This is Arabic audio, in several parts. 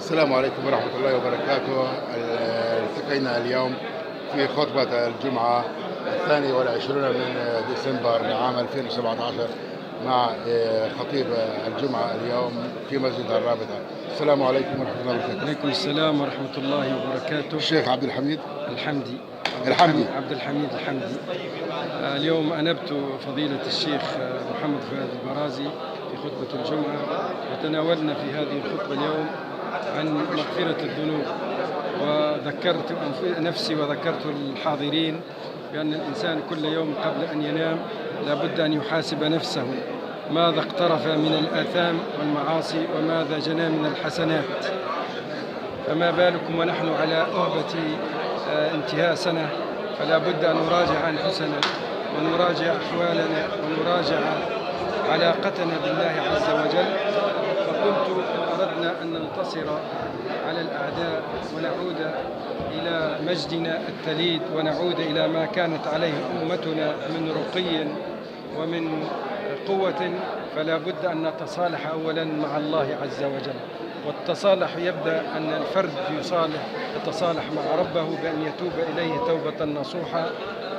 السلام عليكم ورحمة الله وبركاته. التقينا اليوم في خطبة الجمعة 22 من ديسمبر لعام 2017 مع خطيب الجمعة اليوم في مسجد الرابطة. السلام عليكم ورحمة الله وبركاته. عليكم السلام ورحمة الله وبركاته. الشيخ عبد الحميد الحمدي. عبد الحميد الحمدي. اليوم أنبت فضيلة الشيخ محمد فؤاد البرازي في خطبة الجمعة، وتناولنا في هذه الخطبة اليوم عن مغفرة الذنوب، وذكرت نفسي وذكرت الحاضرين بأن الإنسان كل يوم قبل أن ينام لابد أن يحاسب نفسه ماذا اقترف من الآثام والمعاصي وماذا جنى من الحسنات. فما بالكم ونحن على أهبة انتهاء سنة، فلا بد أن نراجع أنفسنا ونراجع أحوالنا ونراجع علاقتنا بالله عز وجل. فقلت أردنا أن ننتصر على الأعداء ونعود إلى مجدنا التليد ونعود إلى ما كانت عليه أمتنا من رقي ومن قوة، فلا بد أن نتصالح أولا مع الله عز وجل. والتصالح يبدأ أن الفرد يتصالح مع ربه بأن يتوب إليه توبة نصوحة،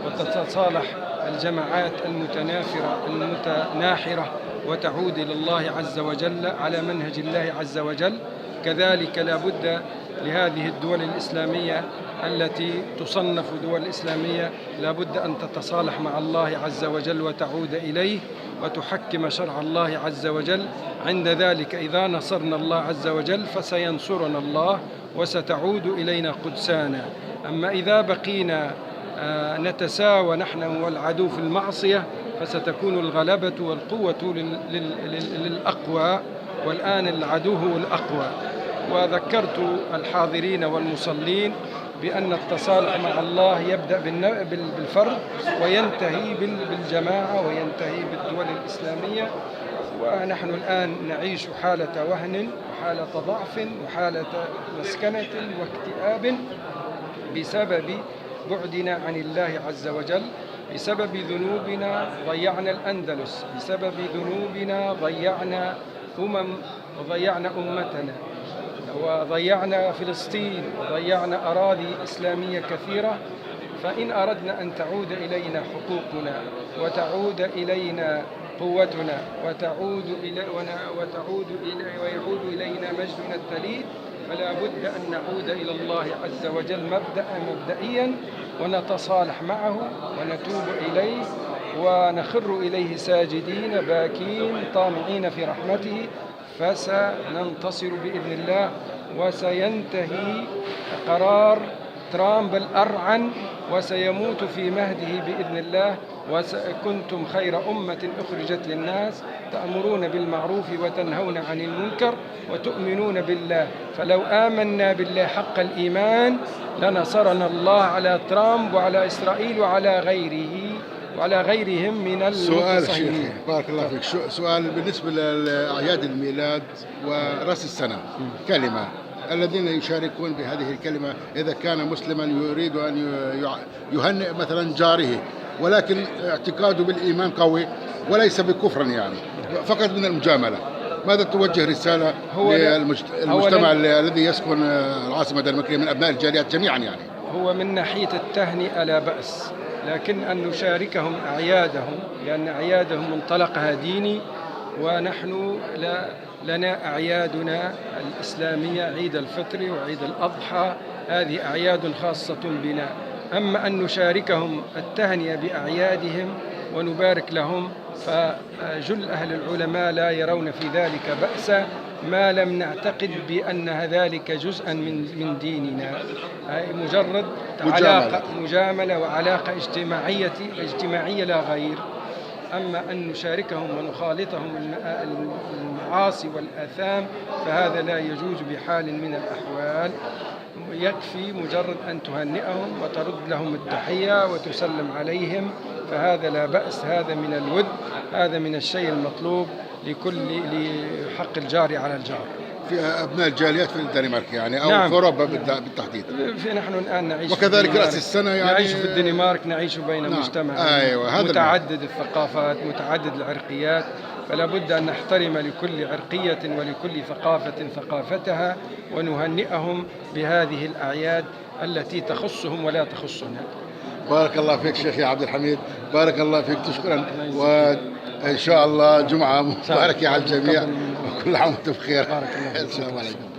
وتتصالح الجماعات المتنافرة المتناحرة وتعود إلى الله عز وجل على منهج الله عز وجل. كذلك لا بد لهذه الدول الإسلامية التي تصنف دول إسلامية لا بد أن تتصالح مع الله عز وجل وتعود إليه وتحكم شرع الله عز وجل. عند ذلك إذا نصرنا الله عز وجل فسينصرنا الله وستعود إلينا قدسانا. أما إذا بقينا نتساوى نحن والعدو في المعصية فستكون الغلبة والقوة للأقوى، والآن العدو هو الأقوى. وذكرت الحاضرين والمصلين بأن التصالح مع الله يبدأ بالفرد وينتهي بالجماعة وينتهي بالدول الإسلامية. ونحن الآن نعيش حالة وهن وحالة ضعف وحالة مسكنة واكتئاب بسبب بعدنا عن الله عز وجل، بسبب ذنوبنا ضيعنا الأندلس، بسبب ذنوبنا ضيعنا وضيعنا أمتنا وضيعنا فلسطين وضيعنا أراضي إسلامية كثيرة. فإن أردنا أن تعود إلينا حقوقنا وتعود إلينا قوتنا ويعود إلينا مجدنا التليد، فلا بد أن نعود إلى الله عز وجل مبدئيا ونتصالح معه ونتوب إليه ونخر إليه ساجدين باكين طامعين في رحمته، فسننتصر بإذن الله وسينتهي قرار ترامب الأرعن وسيموت في مهده بإذن الله. وكنتم خير أمة أخرجت للناس تأمرون بالمعروف وتنهون عن المنكر وتؤمنون بالله، فلو آمنا بالله حق الإيمان لنصرنا الله على ترامب وعلى إسرائيل وعلى غيرهم من سؤال المتصهرين. شيخ بارك الله فيك، سؤال بالنسبة لأعياد الميلاد ورأس السنة، كلمة الذين يشاركون بهذه الكلمة إذا كان مسلما يريد أن يهنئ مثلا جاره ولكن اعتقاده بالإيمان قوي وليس بكفر يعني فقط من المجاملة، ماذا توجه رسالة للمجتمع الذي يسكن العاصمة المكية من أبناء الجاليات جميعا؟ يعني هو من ناحية التهنئة لا بأس، لكن أن نشاركهم أعيادهم لأن أعيادهم منطلقها ديني، ونحن لنا أعيادنا الإسلامية، عيد الفطر وعيد الأضحى، هذه أعياد خاصة بنا. أما أن نشاركهم التهنئة بأعيادهم ونبارك لهم فجل أهل العلماء لا يرون في ذلك بأسا ما لم نعتقد بأن ذلك جزءا من ديننا، مجرد مجاملة وعلاقة اجتماعية لا غير. أما أن نشاركهم ونخالطهم المعاصي والآثام فهذا لا يجوز بحال من الأحوال. يكفي مجرد أن تهنئهم وترد لهم التحية وتسلم عليهم، فهذا لا بأس، هذا من الود، هذا من الشيء المطلوب لحق الجار على الجار. في أبناء الجاليات في الدنمارك يعني أو نعم. في أوروبا بالتحديد. نحن الآن نعيش وكذلك رأس السنة يعني نعيش في الدنمارك، نعيش بين نعم. مجتمع أيوة. متعدد الثقافات متعدد العرقيات، فلا بد أن نحترم لكل عرقية ولكل ثقافة ثقافتها، ونهنئهم بهذه الأعياد التي تخصهم ولا تخصنا. بارك الله فيك شيخي عبد الحميد، بارك الله فيك، تشكرا، وإن شاء الله جمعة مباركة على الجميع، وكل عام وأنتم بخير. بارك الله فيك. السلام عليكم.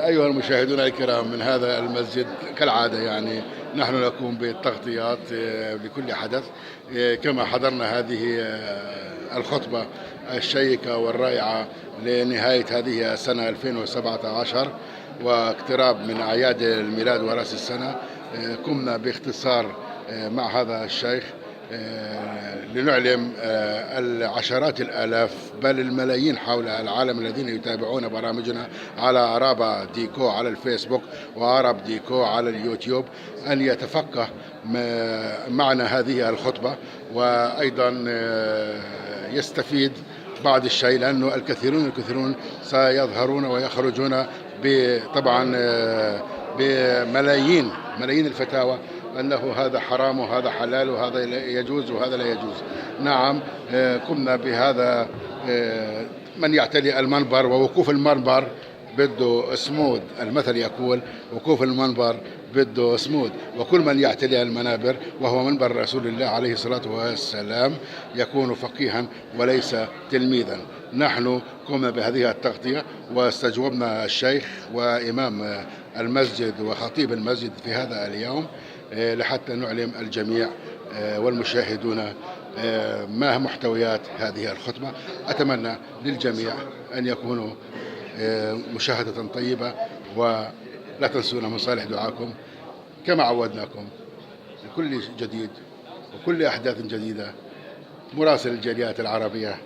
أيها المشاهدون الكرام من هذا المسجد، كالعادة يعني نحن نقوم بالتغطيات لكل حدث، كما حضرنا هذه الخطبة الشيقة والرائعة لنهاية هذه السنة 2017 واقتراب من أعياد الميلاد ورأس السنة. قمنا باختصار مع هذا الشيخ لنعلم العشرات الآلاف بل الملايين حول العالم الذين يتابعون برامجنا على عرابة ديكو على الفيسبوك وعرب ديكو على اليوتيوب أن يتفقه معنا هذه الخطبة، وأيضا يستفيد بعض الشيء، لأنه الكثيرون سيظهرون ويخرجون طبعا بملايين الفتاوى أنه هذا حرام وهذا حلال وهذا يجوز وهذا لا يجوز. نعم، قمنا بهذا. من يعتلي المنبر ووقوف المنبر بده صمود، المثل يقول وقوف المنبر بده صمود، وكل من يعتلي المنابر وهو منبر رسول الله عليه الصلاة والسلام يكون فقيها وليس تلميذا. نحن قمنا بهذه التغطية واستجوبنا الشيخ وإمام المسجد وخطيب المسجد في هذا اليوم لحتى نعلم الجميع والمشاهدون ما محتويات هذه الخطبة. أتمنى للجميع أن يكونوا مشاهدة طيبة، ولا تنسونا من صالح دعاكم كما عودناكم لكل جديد وكل أحداث جديدة. مراسل الجاليات العربية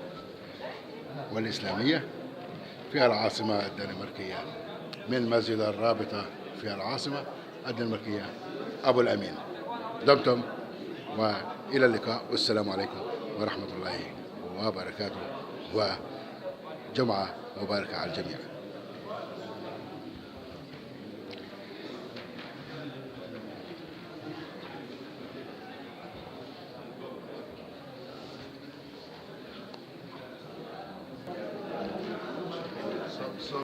والإسلامية في العاصمة الدنماركية من مسجد الرابطة في العاصمة الدنماركية أبو الأمين. دمتم وإلى اللقاء، والسلام عليكم ورحمة الله وبركاته، وجمعة مباركة على الجميع.